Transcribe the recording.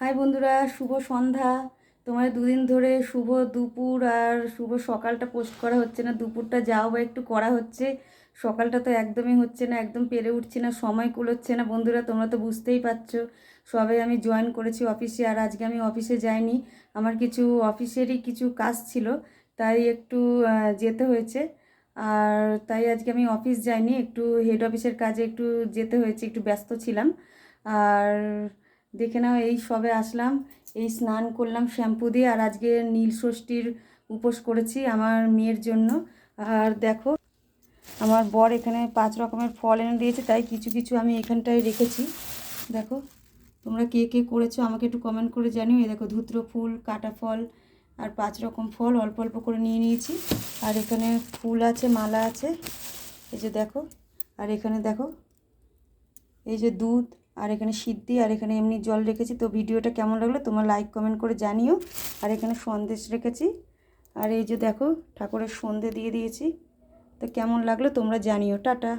High বন্ধুরা, শুভ সন্ধ্যা। তোমার দুদিন ধরে শুভ দুপুর আর শুভ সকালটা পোস্ট করা হচ্ছে না। দুপুরটা যাও বা একটু করা হচ্ছে, সকালটা তো একদমই হচ্ছে না, একদম পেরে উঠছি না, সময় কুলোচ্ছে না। বন্ধুরা তোমরা তো বুঝতেই পারছো, সবে আমি জয়েন করেছি অফিসে, আর আজকে আমি অফিসে যাইনি। আমার কিছু অফিসেরই কিছু কাজ ছিল, তাই একটু যেতে হয়েছে। আর তাই আজকে আমি অফিস যাইনি, একটু হেড অফিসের কাজে একটু যেতে হয়েছে, একটু ব্যস্ত ছিলাম। আর দেখে নাও, এই সবে আসলাম, এই স্নান করলাম শ্যাম্পু দিয়ে। আর আজকে নীল ষষ্ঠীর উপোস করেছি আমার মেয়ের জন্য। আর দেখো, আমার বর এখানে 5 রকমের ফল এনে দিয়েছে, তাই কিছু কিছু আমি এখানটায় রেখেছি। দেখো, তোমরা কে কে করেছো আমাকে একটু কমেন্ট করে জানিও। এই দেখো, ধুত্র ফুল, কাটা ফল আর 5 রকম ফল অল্প অল্প করে নিয়ে নিয়েছি। আর এখানে ফুল আছে, মালা আছে, এই যে দেখো। আর এখানে দেখো, এই যে দুধ, আর এখানে সিদ্ধি, আর এখানে এমনি জল রেখেছি। তো ভিডিওটা কেমন লাগলো তোমরা লাইক কমেন্ট করে জানিও। আর এখানে সন্দেশ রেখেছি। আর এই যে দেখো, ঠাকুরের সন্ধে দিয়ে দিয়েছি। তো কেমন লাগলো তোমরা জানিও। টাটা।